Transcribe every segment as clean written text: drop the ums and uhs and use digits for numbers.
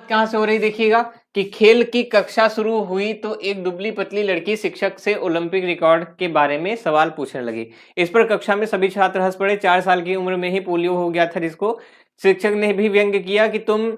कहां से हो रही देखिएगा कि खेल की कक्षा शुरू हुई तो एक दुबली पतली लड़की शिक्षक से ओलंपिक रिकॉर्ड के बारे में सवाल पूछने लगी। इस पर कक्षा में सभी छात्र हंस पड़े। 4 साल की उम्र में ही पोलियो हो गया था जिसको। शिक्षक ने भी व्यंग्य किया कि तुम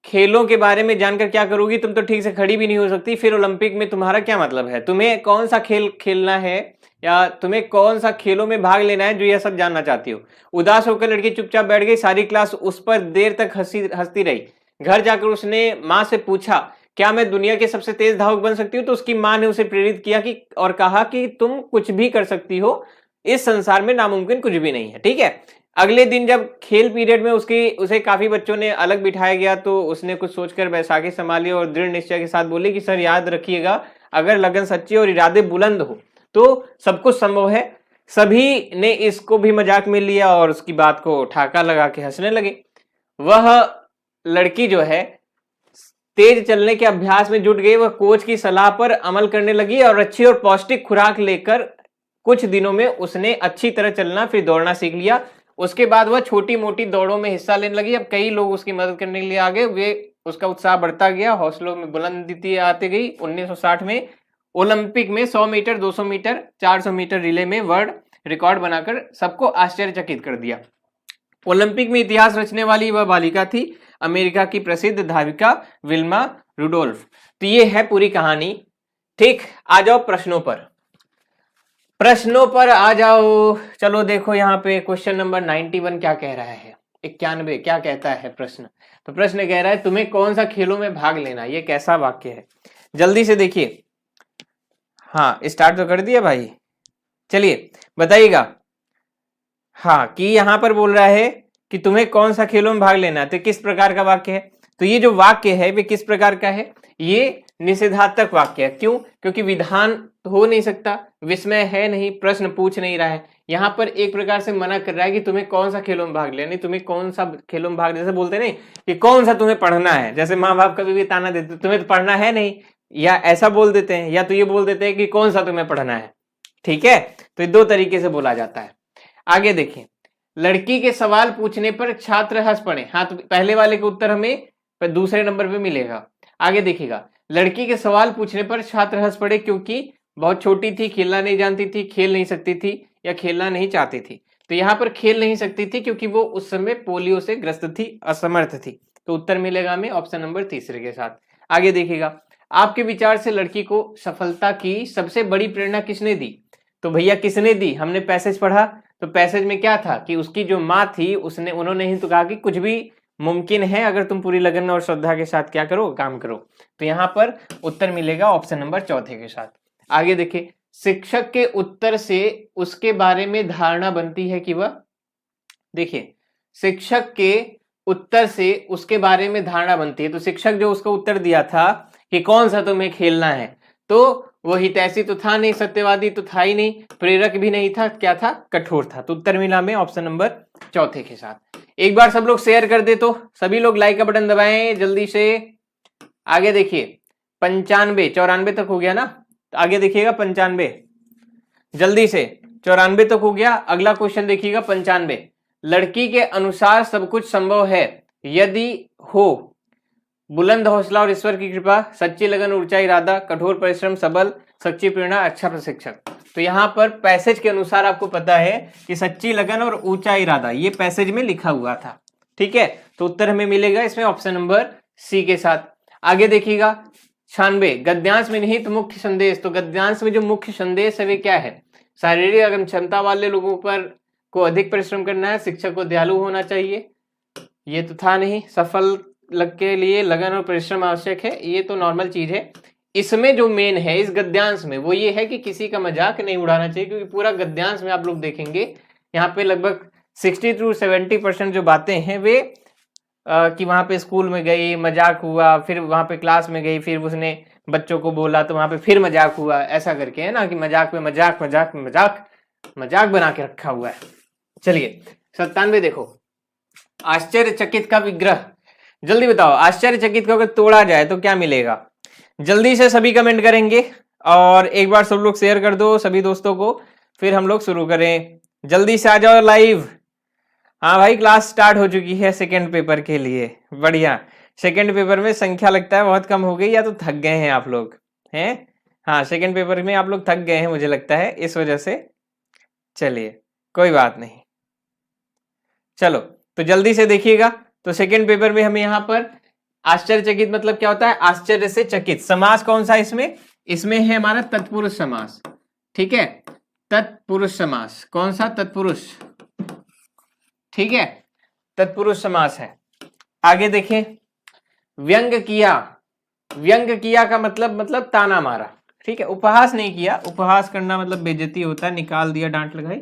खेलों के बारे में जानकर क्या करोगी, तुम तो ठीक से खड़ी भी नहीं हो सकती, फिर ओलंपिक में तुम्हारा क्या मतलब है, तुम्हें कौन सा खेल खेलना है या तुम्हें कौन सा खेलों में भाग लेना है जो यह सब जानना चाहती हो। उदास होकर लड़की चुपचाप बैठ गई। सारी क्लास उस पर देर तक हंसती रही। घर जाकर उसने माँ से पूछा, क्या मैं दुनिया के सबसे तेज धावक बन सकती हूँ? तो उसकी माँ ने उसे प्रेरित किया कि और कहा कि तुम कुछ भी कर सकती हो, इस संसार में नामुमकिन कुछ भी नहीं है। ठीक है। अगले दिन जब खेल पीरियड में उसे काफी बच्चों ने अलग बिठाया गया तो उसने कुछ सोचकर बैसाखी संभाली और दृढ़ निश्चय के साथ बोली कि सर याद रखिएगा, अगर लगन सच्ची और इरादे बुलंद हो तो सब कुछ संभव है। सभी ने इसको भी मजाक में लिया और उसकी बात को ठाका लगा के हंसने लगे। वह लड़की जो है तेज चलने के अभ्यास में जुट गई। वह कोच की सलाह पर अमल करने लगी और अच्छी और पौष्टिक खुराक लेकर कुछ दिनों में उसने अच्छी तरह चलना फिर दौड़ना सीख लिया। उसके बाद वह छोटी मोटी दौड़ों में हिस्सा लेने लगी। अब कई लोग उसकी मदद करने के लिए आ गए। उसका उत्साह बढ़ता गया, हौसलों में बुलंदी आती गई। 1960 में ओलंपिक में 100 मीटर, 200 मीटर, 400 मीटर रिले में वर्ल्ड रिकॉर्ड बनाकर सबको आश्चर्यचकित कर दिया। ओलंपिक में इतिहास रचने वाली वह बालिका थी अमेरिका की प्रसिद्ध धाविका विल्मा रुडोल्फ। तो ये है पूरी कहानी। ठीक, आ जाओ प्रश्नों पर आ जाओ। चलो देखो यहाँ पे क्वेश्चन नंबर 91 क्या कह रहा है, 91 क्या कहता है प्रश्न। तो प्रश्न कह रहा है तुम्हें कौन सा खेलों में भाग लेना। ये कैसा वाक्य है, जल्दी से देखिए। हाँ स्टार्ट तो कर दिया भाई, चलिए बताइएगा। हाँ कि यहाँ पर बोल रहा है कि तुम्हें कौन सा खेलों में भाग लेना है, तो किस प्रकार का वाक्य है। तो ये जो वाक्य है वे किस प्रकार का है, ये निषेधात्मक वाक्य है। क्यों? क्योंकि विधान हो नहीं सकता, विस्मय है नहीं, प्रश्न पूछ नहीं रहा है। यहाँ पर एक प्रकार से मना कर रहा है कि तुम्हें कौन सा खेलों में भाग लेना, तुम्हें कौन सा खेलों में भाग, जैसे बोलते नहीं कि कौन सा तुम्हें पढ़ना है, जैसे माँ बाप कभी भी ताना देते तुम्हें तो पढ़ना है नहीं, या ऐसा बोल देते हैं, या तो ये बोल देते हैं कि कौन सा तुम्हें पढ़ना है। ठीक है, तो ये दो तरीके से बोला जाता है। आगे देखिए, लड़की के सवाल पूछने पर छात्र हंस पड़े। हाँ तो पहले वाले का उत्तर हमें दूसरे नंबर पे मिलेगा। आगे देखिएगा, लड़की के सवाल पूछने पर छात्र हंस पड़े क्योंकि बहुत छोटी थी, खेलना नहीं जानती थी, खेल नहीं सकती थी या खेलना नहीं चाहती थी। तो यहाँ पर खेल नहीं सकती थी क्योंकि वो उस समय पोलियो से ग्रस्त थी, असमर्थ थी। तो उत्तर मिलेगा हमें ऑप्शन नंबर तीसरे के साथ। आगे देखिएगा, आपके विचार से लड़की को सफलता की सबसे बड़ी प्रेरणा किसने दी। तो भैया किसने दी, हमने पैसेज पढ़ा। तो पैसेज में क्या था कि उसकी जो माँ थी उन्होंने ही तो कहा कि कुछ भी मुमकिन है अगर तुम पूरी लगन और श्रद्धा के साथ क्या करो, काम करो। तो यहाँ पर उत्तर मिलेगा ऑप्शन नंबर चौथे के साथ। आगे देखिए, शिक्षक के उत्तर से उसके बारे में धारणा बनती है कि वह, देखिए शिक्षक के उत्तर से उसके बारे में धारणा बनती है। तो शिक्षक जो उसको उत्तर दिया था कि कौन सा तुम्हें खेलना है, तो वो हितैषी तो था नहीं, सत्यवादी तो था ही नहीं, प्रेरक भी नहीं था, क्या था, कठोर था। तो उत्तर मिला में ऑप्शन नंबर चौथे के साथ। एक बार सब लोग शेयर कर दे, तो सभी लोग लाइक का बटन दबाएं जल्दी से। आगे देखिए 95, 94 तक हो गया ना, तो आगे देखिएगा 95, जल्दी से 94 तक हो गया। अगला क्वेश्चन देखिएगा 95, लड़की के अनुसार सब कुछ संभव है यदि हो बुलंद हौसला और ईश्वर की कृपा, सच्ची लगन, ऊंचा इरादा, कठोर परिश्रम, सबल, सच्ची प्रेरणा, अच्छा प्रशिक्षक। तो यहाँ पर पैसेज के अनुसार आपको पता है कि सच्ची लगन और ऊंचा इरादा ये पैसेज में लिखा हुआ था। ठीक है, तो उत्तर हमें मिलेगा इसमें ऑप्शन नंबर सी के साथ। आगे देखिएगा 96, गद्यांश में निहित मुख्य संदेश। तो गद्यांश में जो मुख्य संदेश है वे क्या है, शारीरिक अगम क्षमता वाले लोगों पर को अधिक परिश्रम करना है, शिक्षक को दयालु होना चाहिए, ये तो था नहीं, सफल लग के लिए लगन और परिश्रम आवश्यक है, ये तो नॉर्मल चीज है। इसमें जो मेन है इस गद्यांश में वो ये है कि किसी का मजाक नहीं उड़ाना चाहिए, क्योंकि पूरा गद्यांश में आप लोग देखेंगे यहाँ पे लगभग 60 to 70% जो बातें हैं वे कि वहां पे स्कूल में गई, मजाक हुआ, फिर वहां पे क्लास में गई, फिर उसने बच्चों को बोला तो वहां पे फिर मजाक हुआ, ऐसा करके है ना, कि मजाक पे मजाक मजाक मजाक मजाक बना के रखा हुआ है। चलिए 97 देखो, आश्चर्यचकित का विग्रह। जल्दी बताओ, आश्चर्यचकित को अगर तोड़ा जाए तो क्या मिलेगा, जल्दी से सभी कमेंट करेंगे और एक बार सब लोग शेयर कर दो सभी दोस्तों को, फिर हम लोग शुरू करें। जल्दी से आ जाओ लाइव। हाँ भाई क्लास स्टार्ट हो चुकी है सेकेंड पेपर के लिए, बढ़िया। सेकंड पेपर में संख्या लगता है बहुत कम हो गई, या तो थक गए हैं आप लोग हैं। हाँ, सेकंड पेपर में आप लोग थक गए हैं मुझे लगता है, इस वजह से। चलिए कोई बात नहीं, चलो तो जल्दी से देखिएगा। तो सेकंड पेपर में हमें यहाँ पर आश्चर्यचकित मतलब क्या होता है, आश्चर्य से चकित। समास कौन सा इसमें, इसमें है हमारा तत्पुरुष समास। ठीक है, तत्पुरुष समास। कौन सा, तत्पुरुष। ठीक है, तत्पुरुष समास है। आगे देखें, व्यंग किया। व्यंग किया का मतलब ताना मारा। ठीक है, उपहास नहीं किया, उपहास करना मतलब बेइज्जती होता है, निकाल दिया, डांट लगाई,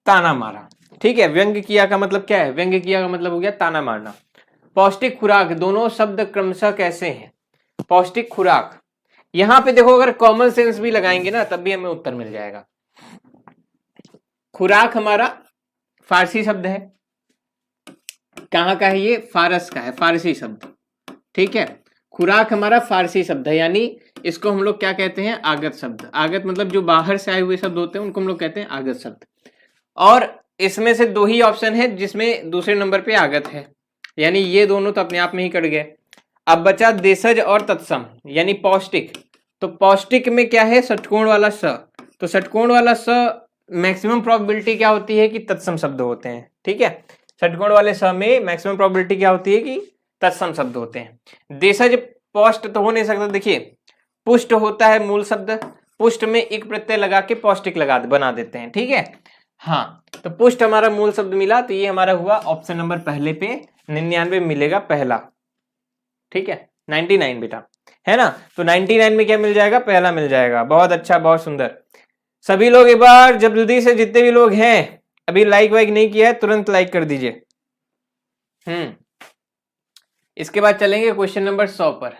ताना मारा। ठीक है, व्यंग किया का मतलब क्या है, व्यंग किया का मतलब हो गया ताना मारना। पौष्टिक खुराक, दोनों शब्द क्रमशः कैसे हैं। पौष्टिक खुराक, यहां पे देखो अगर कॉमन सेंस भी लगाएंगे ना तब भी हमें उत्तर मिल जाएगा। खुराक हमारा फारसी शब्द है। कहां का है ये, फारस का है, फारसी शब्द। ठीक है, खुराक हमारा फारसी शब्द है, यानी इसको हम लोग क्या कहते हैं, आगत शब्द। आगत मतलब जो बाहर से आए हुए शब्द होते हैं उनको हम लोग कहते हैं आगत शब्द। और इसमें से दो ही ऑप्शन है जिसमें दूसरे नंबर पे आगत है, यानी ये दोनों तो अपने आप में ही कट गए। अब बचा देशज और तत्सम यानी पौष्टिक। तो पौष्टिक में क्या है, षटकोण वाला स। तो षटकोण वाला स मैक्सिमम प्रोबेबिलिटी क्या होती है कि तत्सम शब्द होते हैं। ठीक है, षटकोण वाले स में मैक्सिमम प्रोबेबिलिटी क्या होती है कि तत्सम शब्द होते हैं। देशज पौष्ट तो हो नहीं सकता। देखिए, पुष्ट होता है मूल शब्द, पुष्ट में एक प्रत्यय लगा के पौष्टिक लगा बना देते हैं। ठीक है, हाँ, तो पुष्ट हमारा मूल शब्द मिला, तो ये हमारा हुआ ऑप्शन नंबर पहले पे 99 मिलेगा पहला। ठीक है, 99 बेटा, है ना। तो 99 में क्या मिल जाएगा, पहला मिल जाएगा। बहुत अच्छा, बहुत सुंदर। सभी लोग एक बार जल्दी से, जितने भी लोग हैं अभी लाइक वाइक नहीं किया है तुरंत लाइक कर दीजिए। इसके बाद चलेंगे क्वेश्चन नंबर 100 पर।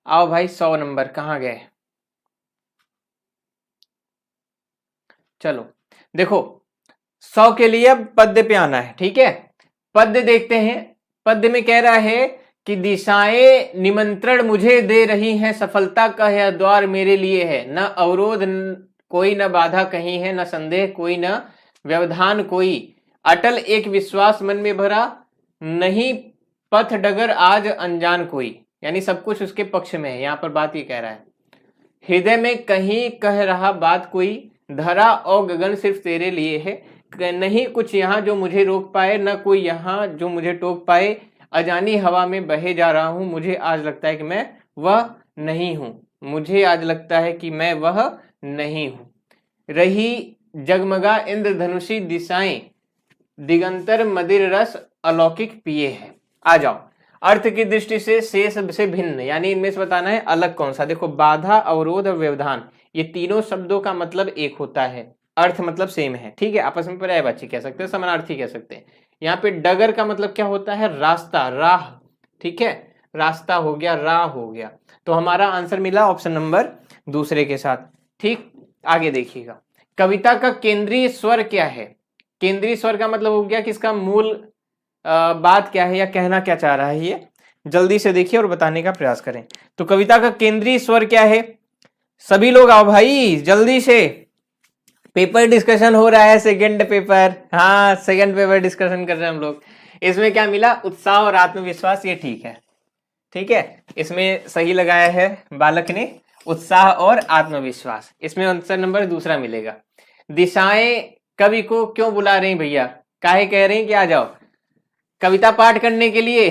आओ भाई, 100 नंबर कहां गए। चलो देखो, 100 के लिए अब पद्य पे आना है। ठीक है, पद्य देखते हैं। पद्य में कह रहा है कि दिशाएं निमंत्रण मुझे दे रही हैं, सफलता का यह द्वार मेरे लिए है। न अवरोध कोई, न बाधा कहीं है, न संदेह कोई, न व्यवधान कोई। अटल एक विश्वास मन में भरा, नहीं पथ डगर आज अनजान कोई। यानी सब कुछ उसके पक्ष में है, यहां पर बात ये कह रहा है। हृदय में कहीं कह रहा बात कोई, धरा और गगन सिर्फ तेरे लिए है। नहीं कुछ यहाँ जो मुझे रोक पाए, न कोई यहाँ जो मुझे टोक पाए। अजानी हवा में बहे जा रहा हूं, मुझे आज लगता है कि मैं वह नहीं हूं। मुझे आज लगता है कि मैं वह नहीं हूं। रही जगमगा इंद्रधनुषी दिशाएं, दिगंतर मदिर रस अलौकिक पिए है। आ जाओ, अर्थ की दृष्टि से शेष से भिन्न, यानी इनमें से बताना है अलग कौन सा। देखो, बाधा, अवरोध और व्यवधान, ये तीनों शब्दों का मतलब एक होता है, अर्थ मतलब सेम है। ठीक है, आपस में पर्यायवाची कह सकते हैं, समानार्थी कह सकते हैं। यहाँ पे डगर का मतलब क्या होता है, रास्ता, राह। ठीक है, रास्ता हो गया, राह हो गया। तो हमारा आंसर मिला ऑप्शन नंबर दूसरे के साथ। ठीक, आगे देखिएगा, कविता का केंद्रीय स्वर क्या है। केंद्रीय स्वर का मतलब हो गया कि इसका मूल बात क्या है या कहना क्या चाह रहा है, ये जल्दी से देखिए और बताने का प्रयास करें। तो कविता का केंद्रीय स्वर क्या है, सभी लोग आओ भाई जल्दी से, पेपर डिस्कशन हो रहा है, सेकंड पेपर। हाँ, सेकंड पेपर डिस्कशन कर रहे हैं हम लोग। इसमें क्या मिला, उत्साह और आत्मविश्वास, ये ठीक है। ठीक है, इसमें सही लगाया है बालक ने, उत्साह और आत्मविश्वास। इसमें आंसर नंबर दूसरा मिलेगा। दिशाएं कवि को क्यों बुला रही भैया, काहे कह रहे हैं कि आ जाओ, कविता पाठ करने के लिए,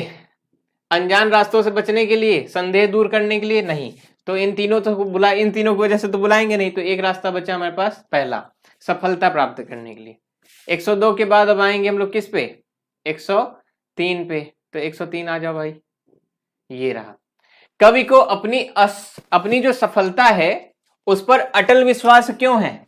अनजान रास्तों से बचने के लिए, संदेह दूर करने के लिए नहीं। तो इन तीनों इन तीनों की वजह से तो बुलाएंगे नहीं। तो एक रास्ता बचा हमारे पास, पहला, सफलता प्राप्त करने के लिए। 102 के बाद अब आएंगे हम लोग किस पे, 103 पे। तो 103 आ जाओ भाई, ये रहा। कवि को अपनी जो सफलता है उस पर अटल विश्वास क्यों है।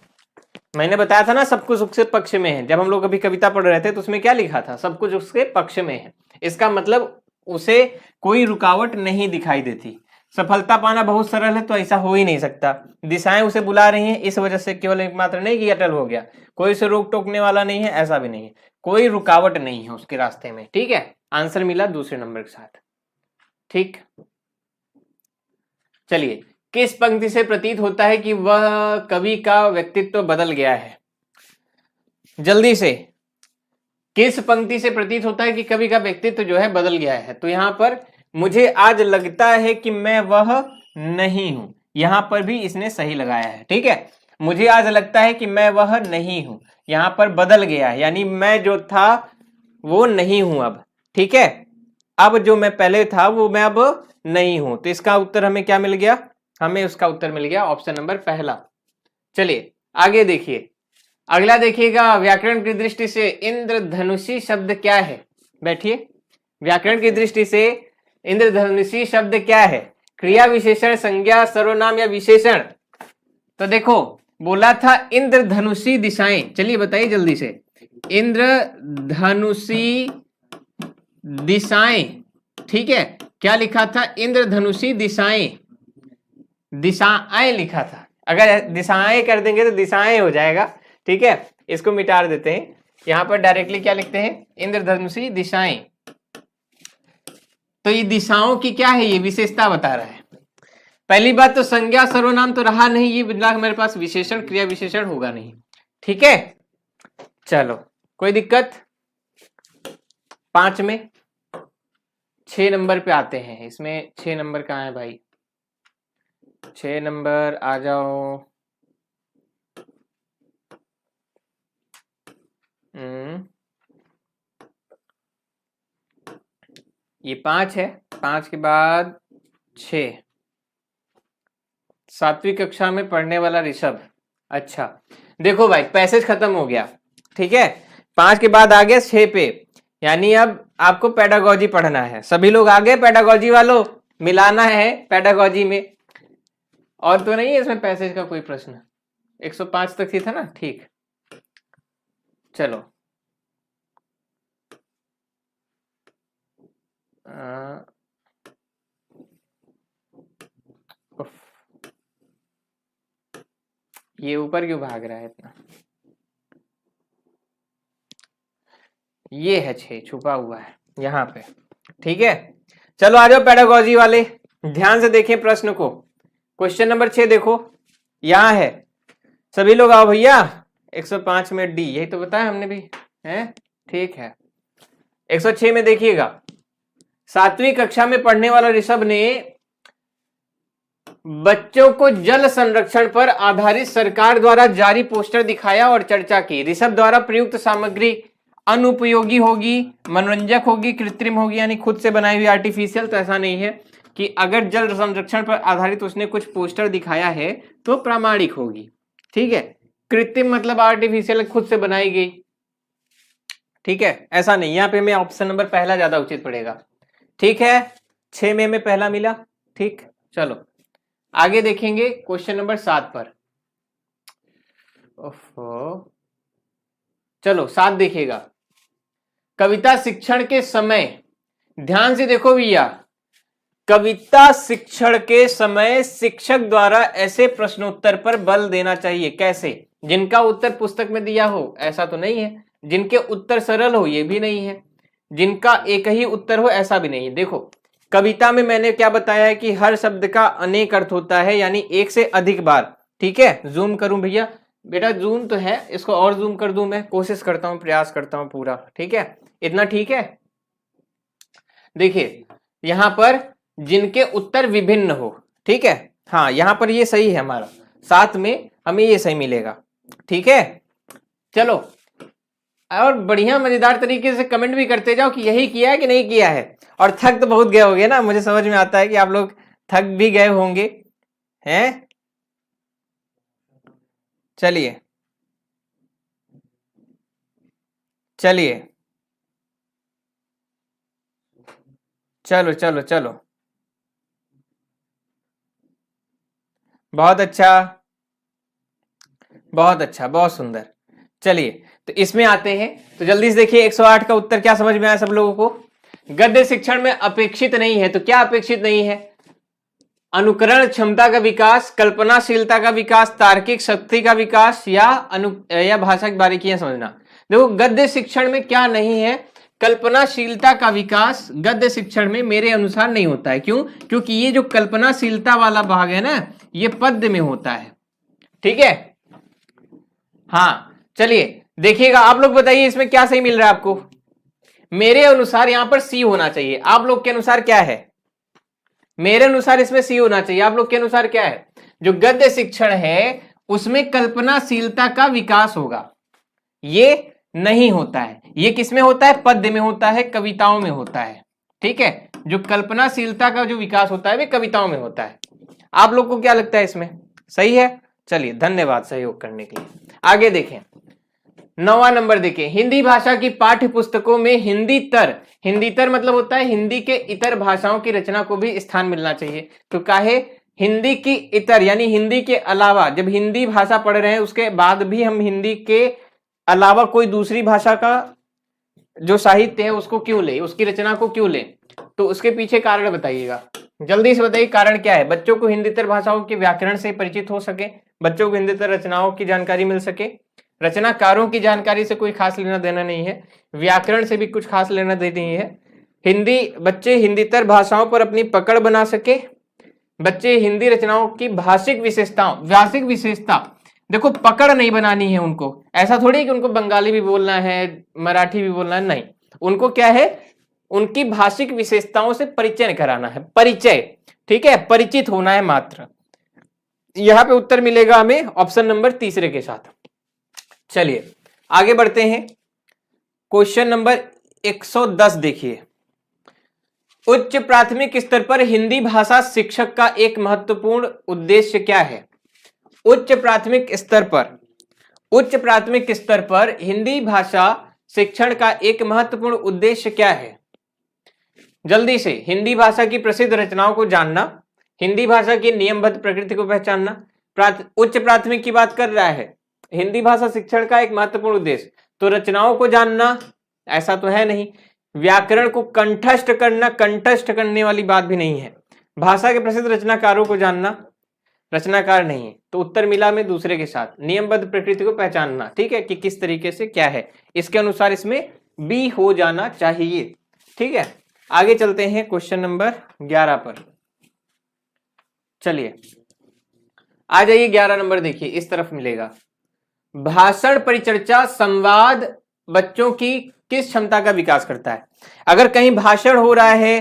मैंने बताया था ना, सब कुछ उसके पक्ष में है। जब हम लोग अभी कविता पढ़ रहे थे तो उसमें क्या लिखा था, सब कुछ उसके पक्ष में है। इसका मतलब उसे कोई रुकावट नहीं दिखाई देती। सफलता पाना बहुत सरल है, तो ऐसा हो ही नहीं सकता। दिशाएं उसे बुला रही हैं, इस वजह से केवल एकमात्र नहीं कि अटल हो गया, कोई उसे रोक टोकने वाला नहीं है, ऐसा भी नहीं है, कोई रुकावट नहीं है उसके रास्ते में। ठीक है, आंसर मिला दूसरे नंबर के साथ। ठीक, चलिए, किस पंक्ति से प्रतीत होता है कि वह कवि का व्यक्तित्व बदल गया है, जल्दी से। किस पंक्ति से प्रतीत होता है कि कवि का व्यक्तित्व जो है बदल गया है? तो यहाँ पर मुझे आज लगता है कि मैं वह नहीं हूं, यहां पर भी इसने सही लगाया है। ठीक है, मुझे आज लगता है कि मैं वह नहीं हूं, यहां पर बदल गया है, यानी मैं जो था वो नहीं हूं अब। ठीक है, अब जो मैं पहले था वो मैं अब नहीं हूं। तो इसका उत्तर हमें क्या मिल गया? हमें उसका उत्तर मिल गया ऑप्शन नंबर पहला। चलिए आगे देखिए, अगला देखिएगा, व्याकरण की दृष्टि से इंद्रधनुषी शब्द क्या है? बैठिए, व्याकरण की दृष्टि से इंद्रधनुषी शब्द क्या है? क्रिया, विशेषण, संज्ञा, सर्वनाम या विशेषण? तो देखो बोला था इंद्रधनुषी दिशाएं, चलिए बताइए जल्दी से। इंद्रधनुषी दिशाएं, ठीक है, क्या लिखा था? इंद्रधनुषी दिशाएं, दिशाएं लिखा था। अगर दिशाएं कर देंगे तो दिशाएं हो जाएगा। ठीक है, इसको मिटा देते हैं, यहां पर डायरेक्टली क्या लिखते हैं? इंद्रधनुषी दिशाएं। तो ये दिशाओं की क्या है? ये विशेषता बता रहा है। पहली बात तो संज्ञा सर्वनाम तो रहा नहीं, ये बदला मेरे पास विशेषण, क्रिया विशेषण होगा नहीं। ठीक है, चलो कोई दिक्कत? 5 में 6 नंबर पे आते हैं। इसमें 6 नंबर कहाँ है भाई? 6 नंबर आ जाओ। ये 5 है, 5 के बाद 6, 7वीं कक्षा में पढ़ने वाला ऋषभ। अच्छा देखो भाई, पैसेज खत्म हो गया। ठीक है, 5 के बाद आ गया 6 पे, यानी अब आपको पेडागोजी पढ़ना है। सभी लोग आ गए? पेडागोजी वालों, मिलाना है पेडागोजी में। और तो नहीं है इसमें पैसेज का कोई प्रश्न? 105 तक ही था ना? ठीक, चलो ये ऊपर क्यों भाग रहा है इतना? ये है 6 छुपा हुआ है यहाँ पे। ठीक है, चलो आ जाओ पेडागोजी वाले, ध्यान से देखें प्रश्न को। क्वेश्चन नंबर 6 देखो, यहाँ है, सभी लोग आओ भैया। 105 में डी, यही तो बताया हमने भी, है? ठीक है, 106 में देखिएगा, 7वीं कक्षा में पढ़ने वाला ऋषभ ने बच्चों को जल संरक्षण पर आधारित सरकार द्वारा जारी पोस्टर दिखाया और चर्चा की। ऋषभ द्वारा प्रयुक्त सामग्री अनुपयोगी होगी, मनोरंजक होगी, कृत्रिम होगी, यानी खुद से बनाई हुई आर्टिफिशियल। तो ऐसा नहीं है कि अगर जल संरक्षण पर आधारित उसने कुछ पोस्टर दिखाया है तो प्रामाणिक होगी। ठीक है, कृत्रिम मतलब आर्टिफिशियल, खुद से बनाई गई। ठीक है, ऐसा नहीं, यहाँ पे हमें ऑप्शन नंबर पहला ज्यादा उचित पड़ेगा। ठीक है, 6 में पहला मिला। ठीक, चलो आगे देखेंगे क्वेश्चन नंबर 7 पर। चलो 7 देखिएगा, कविता शिक्षण के समय, ध्यान से देखो भैया, कविता शिक्षण के समय शिक्षक द्वारा ऐसे प्रश्नोत्तर पर बल देना चाहिए। कैसे? जिनका उत्तर पुस्तक में दिया हो, ऐसा तो नहीं है। जिनके उत्तर सरल हो, ये भी नहीं है। जिनका एक ही उत्तर हो, ऐसा भी नहीं है। देखो कविता में मैंने क्या बताया है कि हर शब्द का अनेक अर्थ होता है, यानी एक से अधिक बार। ठीक है, जूम करूं भैया? बेटा जूम तो है, इसको और जूम कर दूं, मैं कोशिश करता हूं, प्रयास करता हूं पूरा। ठीक है, इतना ठीक है? देखिए यहां पर जिनके उत्तर विभिन्न हो, ठीक है, हाँ यहां पर ये सही है हमारा, 7 में हमें ये सही मिलेगा। ठीक है, चलो और बढ़िया मजेदार तरीके से कमेंट भी करते जाओ कि यही किया है कि नहीं किया है। और थक तो बहुत गए होंगे ना, मुझे समझ में आता है कि आप लोग थक भी गए होंगे, हैं? चलिए चलिए, चलो चलो चलो, बहुत अच्छा बहुत अच्छा, बहुत सुंदर। चलिए तो इसमें आते हैं, तो जल्दी से देखिए 108 का उत्तर क्या समझ में आया सब लोगों को? गद्य शिक्षण में अपेक्षित नहीं है, तो क्या अपेक्षित नहीं है? अनुकरण क्षमता का विकास, कल्पनाशीलता का विकास, तार्किक शक्ति का विकास, या भाषा की बारीकियां समझना। देखो गद्य शिक्षण में क्या नहीं है? कल्पनाशीलता का विकास गद्य शिक्षण में मेरे अनुसार नहीं होता है। क्यों? क्योंकि ये जो कल्पनाशीलता वाला भाग है ना, ये पद्य में होता है। ठीक है, हाँ चलिए देखिएगा आप लोग बताइए इसमें क्या सही मिल रहा है आपको। मेरे अनुसार यहां पर सी होना चाहिए, आप लोग के अनुसार क्या है? मेरे अनुसार इसमें सी होना चाहिए, आप लोग के अनुसार क्या है? जो गद्य शिक्षण है उसमें कल्पनाशीलता का विकास होगा, ये नहीं होता है। ये किसमें होता है? पद्य में होता है, कविताओं में होता है। ठीक है, जो कल्पनाशीलता का जो विकास होता है वे कविताओं में होता है। आप लोग को क्या लगता है इसमें सही है? चलिए धन्यवाद सहयोग करने के लिए। आगे देखें 9वां नंबर देखें, हिंदी भाषा की पाठ्य पुस्तकों में हिंदीतर मतलब होता है हिंदी के इतर भाषाओं की रचना को भी स्थान मिलना चाहिए। तो काहे हिंदी की इतर यानी हिंदी के अलावा, जब हिंदी भाषा पढ़ रहे हैं उसके बाद भी हम हिंदी के अलावा कोई दूसरी भाषा का जो साहित्य है उसको क्यों ले, उसकी रचना को क्यों ले? तो उसके पीछे कारण बताइएगा, जल्दी से बताइए कारण क्या है? बच्चों को हिंदीतर भाषाओं के व्याकरण से परिचित हो सके, बच्चों को हिंदीतर रचनाओं की जानकारी मिल सके। रचनाकारों की जानकारी से कोई खास लेना देना नहीं है, व्याकरण से भी कुछ खास लेना देना नहीं है। बच्चे हिंदीतर भाषाओं पर अपनी पकड़ बना सके, बच्चे हिंदी रचनाओं की भाषिक विशेषता देखो पकड़ नहीं बनानी है उनको, ऐसा थोड़ी कि उनको बंगाली भी बोलना है, मराठी भी बोलना है, नहीं। उनको क्या है, उनकी भाषिक विशेषताओं से परिचय कराना है, परिचय, ठीक है, परिचित होना है मात्र। यहां पे उत्तर मिलेगा हमें ऑप्शन नंबर तीसरे के साथ। चलिए आगे बढ़ते हैं, क्वेश्चन नंबर 110 देखिए, उच्च प्राथमिक स्तर पर हिंदी भाषा शिक्षक का एक महत्वपूर्ण उद्देश्य क्या है? उच्च प्राथमिक स्तर पर हिंदी भाषा शिक्षण का एक महत्वपूर्ण उद्देश्य क्या है? जल्दी से, हिंदी भाषा की प्रसिद्ध रचनाओं को जानना, हिंदी भाषा की नियमबद्ध प्रकृति को पहचानना, उच्च प्राथमिक की बात कर रहा है, हिंदी भाषा शिक्षण का एक महत्वपूर्ण उद्देश्य, तो रचनाओं को जानना ऐसा तो है नहीं, व्याकरण को कंठस्थ करने वाली बात भी नहीं है, भाषा के प्रसिद्ध रचनाकारों को जानना, रचनाकार नहीं है, तो उत्तर मिला में दूसरे के साथ, नियमबद्ध प्रकृति को पहचानना, ठीक है, कि किस तरीके से क्या है, इसके अनुसार इसमें बी हो जाना चाहिए। ठीक है, आगे चलते हैं क्वेश्चन नंबर 11 पर। चलिए आ जाइए 11 नंबर देखिए, इस तरफ मिलेगा, भाषण परिचर्चा संवाद बच्चों की किस क्षमता का विकास करता है? अगर कहीं भाषण हो रहा है,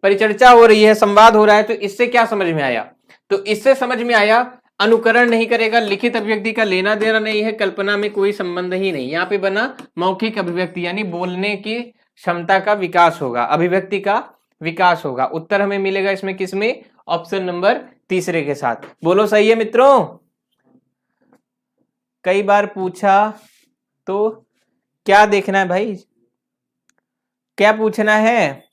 परिचर्चा हो रही है, संवाद हो रहा है, तो इससे क्या समझ में आया? तो इससे समझ में आया अनुकरण नहीं करेगा, लिखित अभिव्यक्ति का लेना देना नहीं है, कल्पना में कोई संबंध ही नहीं, यहाँ पे बना मौखिक अभिव्यक्ति यानी बोलने की क्षमता का विकास होगा, अभिव्यक्ति का विकास होगा। उत्तर हमें मिलेगा इसमें किसमें? ऑप्शन नंबर तीसरे के साथ। बोलो सही है मित्रों? कई बार पूछा तो क्या देखना है भाई, क्या पूछना है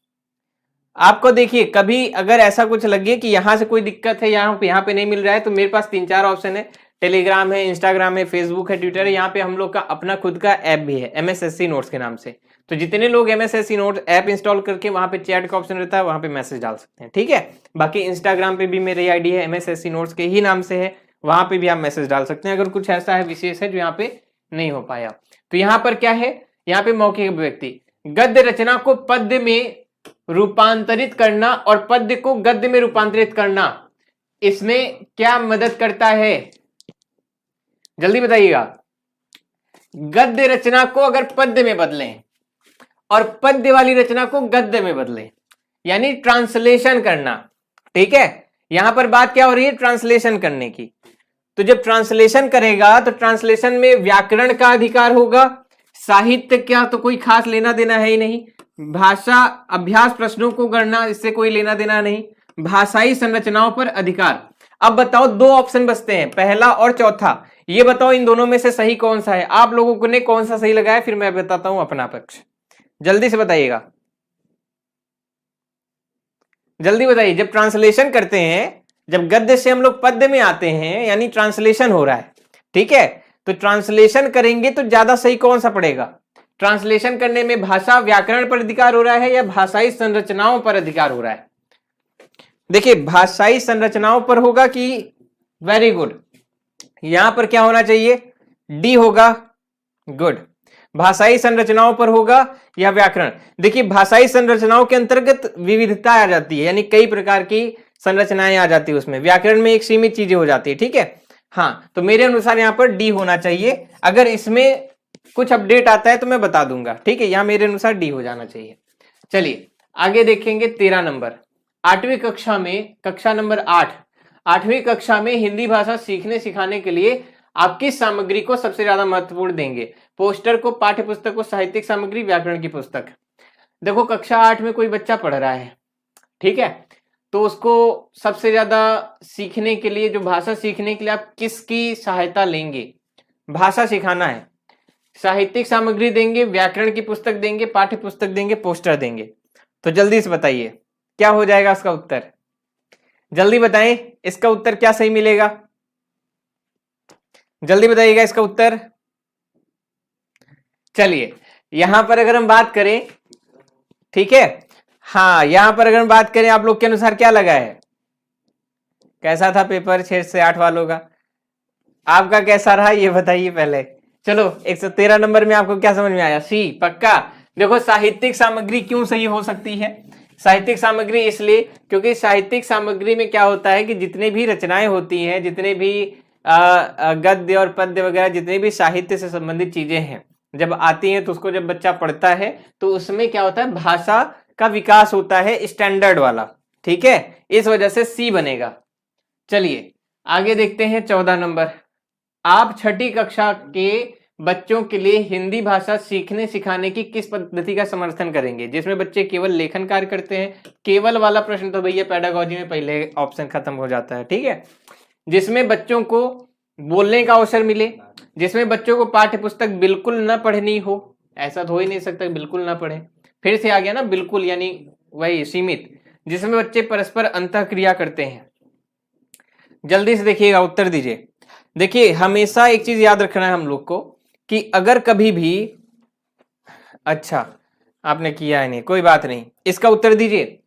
आपको? देखिए कभी अगर ऐसा कुछ लगे कि यहां से कोई दिक्कत है, यहाँ पे नहीं मिल रहा है, तो मेरे पास 3-4 ऑप्शन है, टेलीग्राम है, इंस्टाग्राम है, फेसबुक है, ट्विटर है, यहाँ पे हम लोग का अपना खुद का ऐप भी है MSSC नोट्स के नाम से। तो जितने लोग MSSC नोट्स ऐप इंस्टॉल करके वहां पे चैट का ऑप्शन रहता है, वहां पे मैसेज डाल सकते हैं। ठीक है, बाकी इंस्टाग्राम पे भी मेरी आईडी है MSSC नोट्स के ही नाम से है, वहां पे भी आप मैसेज डाल सकते हैं अगर कुछ ऐसा है विशेष है जो यहाँ पे नहीं हो पाया। तो यहाँ पर क्या है, यहाँ पे मौखिक अभिव्यक्ति, गद्य रचना को पद्य में रूपांतरित करना और पद्य को गद्य में रूपांतरित करना, इसमें क्या मदद करता है? जल्दी बताइएगा। गद्य रचना को अगर पद्य में बदलें और पद्य वाली रचना को गद्य में बदलें, यानी ट्रांसलेशन करना। ठीक है, यहां पर बात क्या हो रही है? ट्रांसलेशन करने की। तो जब ट्रांसलेशन करेगा तो ट्रांसलेशन में व्याकरण का अधिकार होगा, साहित्य क्या तो कोई खास लेना देना है ही नहीं, भाषा अभ्यास प्रश्नों को गणना इससे कोई लेना देना नहीं, भाषाई संरचनाओं पर अधिकार। अब बताओ, 2 ऑप्शन बचते हैं, पहला और चौथा, ये बताओ इन दोनों में से सही कौन सा है? आप लोगों ने कौन सा सही लगाया, फिर मैं बताता हूं अपना पक्ष। जल्दी से बताइएगा, जल्दी बताइए। जब ट्रांसलेशन करते हैं, जब गद्य से हम लोग पद्य में आते हैं, यानी ट्रांसलेशन हो रहा है, ठीक है, तो ट्रांसलेशन करेंगे तो ज्यादा सही कौन सा पड़ेगा? ट्रांसलेशन करने में भाषा व्याकरण पर अधिकार हो रहा है या भाषाई संरचनाओं पर अधिकार हो रहा है? देखिए भाषाई संरचनाओं पर होगा कि, वेरी गुड, यहां पर क्या होना चाहिए? डी होगा, गुड। भाषाई संरचनाओं पर होगा या व्याकरण? देखिए भाषाई संरचनाओं के अंतर्गत विविधता आ जाती है, यानी कई प्रकार की संरचनाएं आ जाती है उसमें, व्याकरण में एक सीमित चीजें हो जाती है। ठीक है, हाँ, तो मेरे अनुसार यहां पर डी होना चाहिए। अगर इसमें कुछ अपडेट आता है तो मैं बता दूंगा, ठीक है। यहाँ मेरे अनुसार डी हो जाना चाहिए। चलिए आगे देखेंगे 13 नंबर। 8वीं कक्षा में, कक्षा नंबर 8, 8वीं कक्षा में हिंदी भाषा सीखने सिखाने के लिए आप किस सामग्री को सबसे ज्यादा महत्वपूर्ण देंगे? पोस्टर को, पाठ्य पुस्तक को, साहित्यिक सामग्री, व्याकरण की पुस्तक। देखो कक्षा 8 में कोई बच्चा पढ़ रहा है, ठीक है, तो उसको सबसे ज्यादा सीखने के लिए, जो भाषा सीखने के लिए आप किसकी सहायता लेंगे? भाषा सिखाना है, साहित्यिक सामग्री देंगे, व्याकरण की पुस्तक देंगे, पाठ्य पुस्तक देंगे, पोस्टर देंगे। तो जल्दी से बताइए क्या हो जाएगा इसका उत्तर? जल्दी बताएं इसका उत्तर क्या सही मिलेगा, जल्दी बताइएगा इसका उत्तर। चलिए यहां पर अगर हम बात करें, ठीक है, हाँ यहां पर अगर हम बात करें आप लोग के अनुसार क्या लगा है? कैसा था पेपर 6 से 8 वालों का? आपका कैसा रहा ये बताइए पहले। चलो 113 नंबर में आपको क्या समझ में आया? सी पक्का। देखो साहित्यिक सामग्री क्यों सही हो सकती है? साहित्यिक सामग्री इसलिए क्योंकि साहित्यिक सामग्री में क्या होता है कि जितने भी रचनाएं होती हैं, जितने भी गद्य और पद्य वगैरह, जितने भी साहित्य से संबंधित चीजें हैं, जब आती हैं तो उसको जब बच्चा पढ़ता है तो उसमें क्या होता है, भाषा का विकास होता है स्टैंडर्ड वाला, ठीक है, इस वजह से सी बनेगा। चलिए आगे देखते हैं 14 नंबर। आप 6ठी कक्षा के बच्चों के लिए हिंदी भाषा सीखने सिखाने की किस पद्धति का समर्थन करेंगे? जिसमें बच्चे केवल लेखन कार्य करते हैं। केवल वाला प्रश्न तो भैया पेडागोजी में पहले ऑप्शन खत्म हो जाता है, ठीक है। जिसमें बच्चों को बोलने का अवसर मिले, जिसमें बच्चों को पाठ्य पुस्तक बिल्कुल न पढ़नी हो, ऐसा तो हो ही नहीं सकता बिल्कुल ना पढ़े, फिर से आ गया ना बिल्कुल, यानी वही सीमित। जिसमें बच्चे परस्पर अंतःक्रिया करते हैं। जल्दी से देखिएगा, उत्तर दीजिए। देखिए हमेशा एक चीज याद रखना है हम लोग को कि अगर कभी भी, अच्छा आपने किया है नहीं, कोई बात नहीं, इसका उत्तर दीजिए।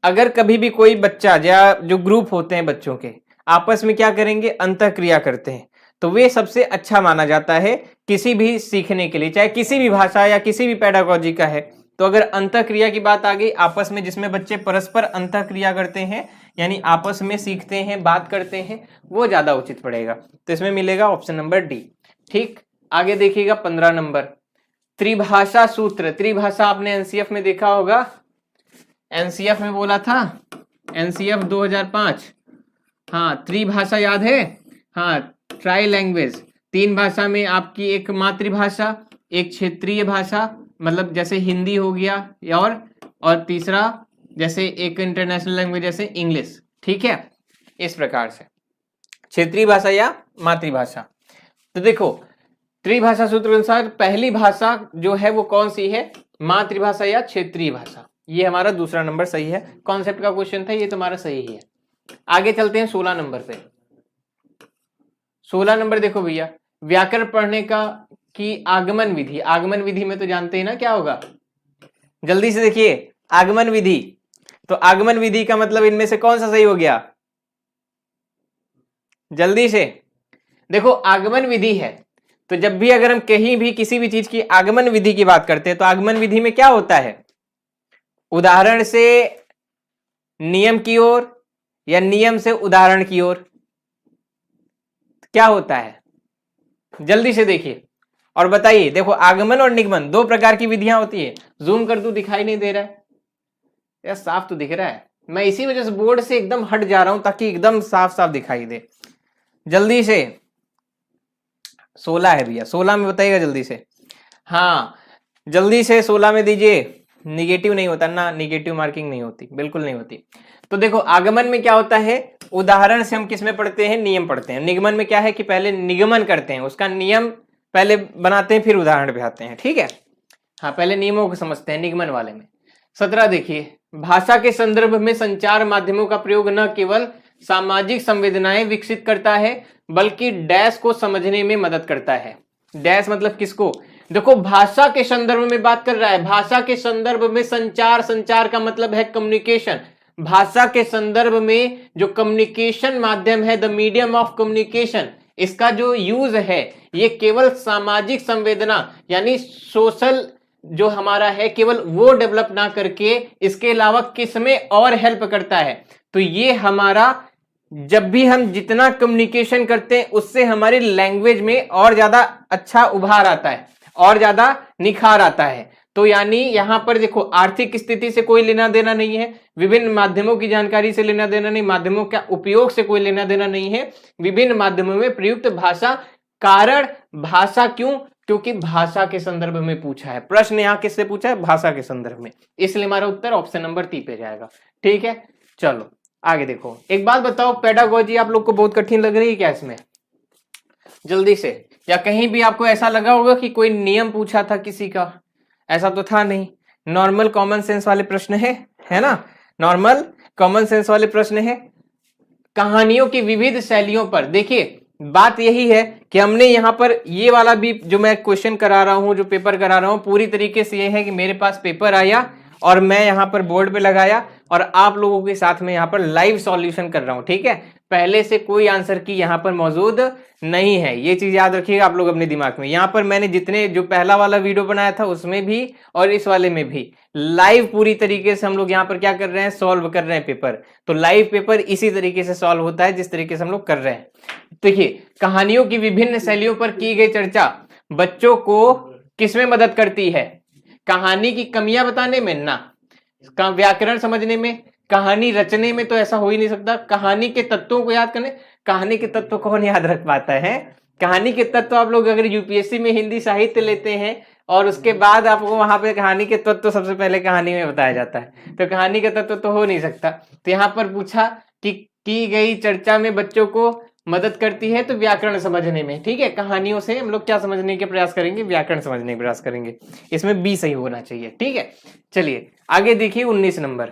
अगर कभी भी कोई बच्चा या जो ग्रुप होते हैं बच्चों के आपस में क्या करेंगे, अंतःक्रिया करते हैं, तो वे सबसे अच्छा माना जाता है किसी भी सीखने के लिए, चाहे किसी भी भाषा या किसी भी पेडागोजी का है। तो अगर अंतःक्रिया की बात आ गई आपस में, जिसमें बच्चे परस्पर अंतःक्रिया करते हैं यानी आपस में सीखते हैं, बात करते हैं, वो ज्यादा उचित पड़ेगा। तो इसमें मिलेगा ऑप्शन नंबर डी। ठीक, आगे देखिएगा 15 नंबर। त्रिभाषा सूत्र, त्रिभाषा आपने एनसीएफ में देखा होगा, एनसीएफ में बोला था, एनसीएफ 2005। हाँ त्रिभाषा याद है, हाँ ट्राई लैंग्वेज, 3 भाषा में आपकी एक मातृभाषा, एक क्षेत्रीय भाषा मतलब जैसे हिंदी हो गया, और तीसरा जैसे एक इंटरनेशनल लैंग्वेज जैसे इंग्लिश, ठीक है, इस प्रकार से क्षेत्रीय भाषा या मातृभाषा। तो देखो त्रिभाषा सूत्र अनुसार पहली भाषा जो है वो कौन सी है, मातृभाषा या क्षेत्रीय भाषा। ये हमारा दूसरा नंबर सही है, कॉन्सेप्ट का क्वेश्चन था, ये तुम्हारा सही है। आगे चलते हैं 16 नंबर पे। 16 नंबर देखो भैया, व्याकरण पढ़ने का की आगमन विधि। आगमन विधि में तो जानते हैं ना क्या होगा, जल्दी से देखिए आगमन विधि। तो आगमन विधि का मतलब इनमें से कौन सा सही हो गया, जल्दी से देखो। आगमन विधि है तो जब भी अगर हम कहीं भी किसी भी चीज की आगमन विधि की बात करते हैं तो आगमन विधि में क्या होता है, उदाहरण से नियम की ओर या नियम से उदाहरण की ओर, क्या होता है, जल्दी से देखिए और बताइए। देखो आगमन और निगमन 2 प्रकार की विधियां होती है। जूम कर दूं, दिखाई नहीं दे रहा है यार, साफ तो दिख रहा है, मैं इसी वजह से बोर्ड से एकदम हट जा रहा हूं ताकि एकदम साफ साफ दिखाई दे। जल्दी से 16 है भैया, 16 में बताइएगा जल्दी से। हाँ जल्दी से 16 में दीजिए। निगेटिव नहीं होता ना, निगेटिव मार्किंग नहीं होती, बिल्कुल नहीं होती। तो देखो आगमन में क्या होता है, उदाहरण से हम किसमें पढ़ते हैं, नियम पढ़ते हैं। निगमन में क्या है कि पहले निगमन करते हैं, उसका नियम पहले बनाते हैं फिर उदाहरण पे आते हैं, ठीक है। हाँ पहले नियमों को समझते हैं निगमन वाले में। 17 देखिए, भाषा के संदर्भ में संचार माध्यमों का प्रयोग न केवल सामाजिक संवेदनाएं विकसित करता है बल्कि डैश को समझने में मदद करता है। डैश मतलब किसको, देखो भाषा के संदर्भ में बात कर रहा है, भाषा के संदर्भ में संचार, संचार का मतलब है कम्युनिकेशन। भाषा के संदर्भ में जो कम्युनिकेशन माध्यम है, द मीडियम ऑफ कम्युनिकेशन, इसका जो यूज है ये केवल सामाजिक संवेदना यानी सोशल जो हमारा है केवल वो डेवलप ना करके इसके अलावा किसमें और हेल्प करता है। तो ये हमारा जब भी हम जितना कम्युनिकेशन करते हैं उससे हमारी लैंग्वेज में और ज्यादा अच्छा उभार आता है और ज्यादा निखार आता है। तो यानी यहां पर देखो आर्थिक स्थिति से कोई लेना देना नहीं है, विभिन्न माध्यमों की जानकारी से लेना देना नहीं, माध्यमों का उपयोग से कोई लेना देना नहीं है, विभिन्न माध्यमों में प्रयुक्त भाषा। कारण भाषा, क्यों? क्योंकि भाषा के संदर्भ में पूछा है प्रश्न। यहां किससे पूछा है? भाषा के संदर्भ में, इसलिए हमारा उत्तर ऑप्शन नंबर 3 पे जाएगा। ठीक है, चलो आगे देखो। एक बात बताओ, पेडागोजी आप लोग को बहुत कठिन लग रही है क्या इसमें? जल्दी से, या कहीं भी आपको ऐसा लगा होगा कि कोई नियम पूछा था किसी का? ऐसा तो था नहीं, नॉर्मल कॉमन सेंस वाले प्रश्न है ना, नॉर्मल कॉमन सेंस वाले प्रश्न है। कहानियों की विविध शैलियों पर देखिए, बात यही है कि हमने यहाँ पर ये वाला भी जो मैं क्वेश्चन करा रहा हूँ, जो पेपर करा रहा हूँ, पूरी तरीके से ये है कि मेरे पास पेपर आया और मैं यहाँ पर बोर्ड पे लगाया और आप लोगों के साथ में यहाँ पर लाइव सॉल्यूशन कर रहा हूँ। ठीक है, पहले से कोई आंसर की यहाँ पर मौजूद नहीं है, ये चीज याद रखिएगा आप लोग अपने दिमाग में। यहाँ पर मैंने जितने जो पहला वाला वीडियो बनाया था उसमें भी और इस वाले में भी लाइव पूरी तरीके से हम लोग यहाँ पर क्या कर रहे हैं? सॉल्व कर रहे हैं पेपर। तो लाइव पेपर इसी तरीके से सॉल्व होता है जिस तरीके से हम लोग कर रहे हैं। देखिए, कहानियों की विभिन्न शैलियों पर की गई चर्चा बच्चों को किसमें मदद करती है? कहानी की कमियां बताने में ना, व्याकरण समझने में, कहानी रचने में तो ऐसा हो ही नहीं सकता। कहानी के तत्वों को याद करने, कहानी के तत्व कौन याद रख पाता है? कहानी के तत्व आप लोग अगर यूपीएससी में हिंदी साहित्य लेते हैं और उसके बाद आपको वहां पे कहानी के तत्व तो सबसे पहले कहानी में बताया जाता है, तो कहानी के तत्व तो हो नहीं सकता। तो यहाँ पर पूछा कि की गई चर्चा में बच्चों को मदद करती है, तो व्याकरण समझने में। ठीक है, कहानियों से हम लोग क्या समझने के प्रयास करेंगे? व्याकरण समझने का प्रयास करेंगे। इसमें बी सही होना चाहिए। ठीक है, चलिए आगे देखिए 19 नंबर।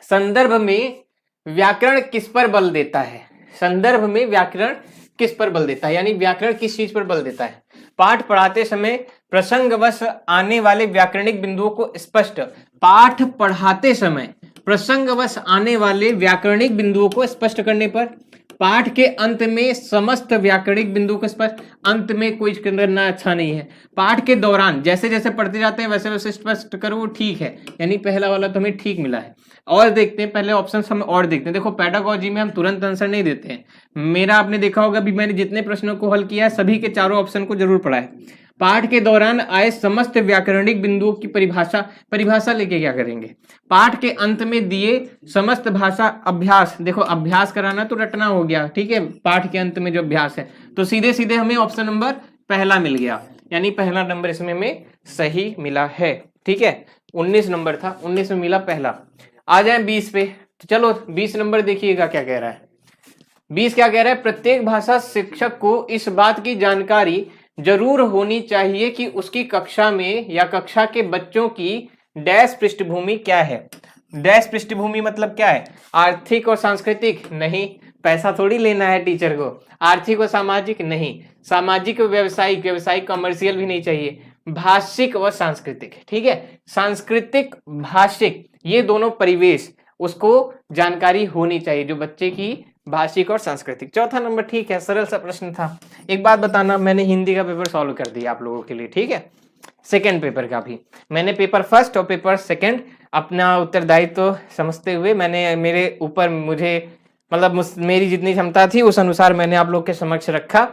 संदर्भ में व्याकरण किस पर बल देता है? संदर्भ में व्याकरण किस पर बल देता है, यानी व्याकरण किस चीज पर बल देता है? पाठ पढ़ाते समय प्रसंगवश आने वाले व्याकरणिक बिंदुओं को स्पष्ट, पाठ पढ़ाते समय प्रसंगवश आने वाले व्याकरणिक बिंदुओं को स्पष्ट करने पर, पाठ के अंत में समस्त व्याकरणिक बिंदुओं को स्पष्ट, अंत में कोई करना अच्छा नहीं है। पाठ के दौरान जैसे जैसे पढ़ते जाते हैं वैसे वैसे स्पष्ट करो, ठीक है, यानी पहला वाला तो हमें ठीक मिला है। और देखते हैं पहले ऑप्शन हम और देखते हैं। देखो पेडागोजी में हम तुरंत आंसर नहीं देते हैं। मेरा आपने देखा होगा अभी मैंने जितने प्रश्नों को हल किया है सभी के चारों ऑप्शन को जरूर पढ़ा है। पाठ के दौरान आए समस्त व्याकरणिक बिंदुओं की परिभाषा लेके क्या करेंगे? पाठ के अंत में दिए समस्त भाषा अभ्यास, देखो अभ्यास कराना तो रटना हो गया। ठीक है, पाठ के अंत में जो अभ्यास है, तो सीधे सीधे हमें ऑप्शन नंबर पहला मिल गया, यानी पहला नंबर इसमें हमें सही मिला है। ठीक है, 19 नंबर था, 19 में मिला पहला। आ जाए 20 पे, तो चलो 20 नंबर देखिएगा क्या कह रहा है। 20 क्या कह रहा है? प्रत्येक भाषा शिक्षक को इस बात की जानकारी जरूर होनी चाहिए कि उसकी कक्षा में या कक्षा के बच्चों की डैश पृष्ठभूमि क्या है। डैश पृष्ठभूमि मतलब क्या है? आर्थिक और सांस्कृतिक नहीं, पैसा थोड़ी लेना है टीचर को। आर्थिक और सामाजिक नहीं, सामाजिक और व्यवसायिक, व्यवसायिक कमर्शियल भी नहीं चाहिए, भाषिक व सांस्कृतिक। ठीक है, सांस्कृतिक भाषिक ये दोनों परिवेश उसको जानकारी होनी चाहिए, जो बच्चे की भाषिक और सांस्कृतिक। चौथा नंबर ठीक है, सरल सा प्रश्न था। एक बात बताना, मैंने हिंदी का पेपर सॉल्व कर दिया आप लोगों के लिए। ठीक है, सेकंड पेपर का भी मैंने पेपर फर्स्ट और पेपर सेकंड अपना उत्तरदायित्व तो समझते हुए मैंने मेरे ऊपर मुझे मतलब मेरी जितनी क्षमता थी उस अनुसार मैंने आप लोग के समक्ष रखा।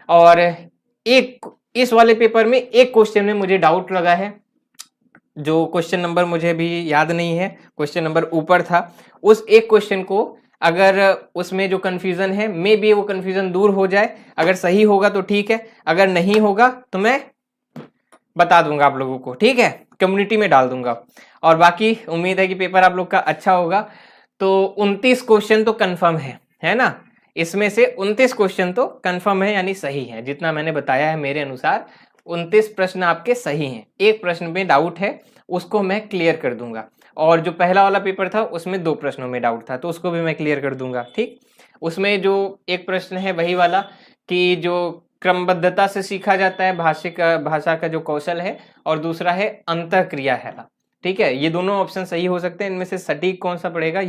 और एक इस वाले पेपर में एक क्वेश्चन में मुझे डाउट लगा है, जो क्वेश्चन नंबर मुझे भी याद नहीं है, क्वेश्चन नंबर ऊपर था। उस एक क्वेश्चन को अगर उसमें जो कंफ्यूजन है मे बी वो कंफ्यूजन दूर हो जाए। अगर सही होगा तो ठीक है, अगर नहीं होगा तो मैं बता दूंगा आप लोगों को। ठीक है, कम्युनिटी में डाल दूंगा। और बाकी उम्मीद है कि पेपर आप लोग का अच्छा होगा। तो 29 क्वेश्चन तो कंफर्म है ना? इसमें से 29 क्वेश्चन तो कंफर्म है, यानी सही है। जितना मैंने बताया है मेरे अनुसार 29 प्रश्न आपके सही हैं। एक प्रश्न में डाउट है, उसको मैं क्लियर कर दूंगा। और जो पहला वाला पेपर था उसमें 2 प्रश्नों में डाउट था, तो उसको भी मैं क्लियर कर दूंगा। ठीक, उसमें जो एक प्रश्न है वही वाला कि जो क्रमबद्धता से सीखा जाता है भाषा का जो कौशल है, और दूसरा है अंतःक्रिया है। ठीक है, ये दोनों ऑप्शन सही हो सकते हैं। इनमें से सटीक कौन सा पड़ेगा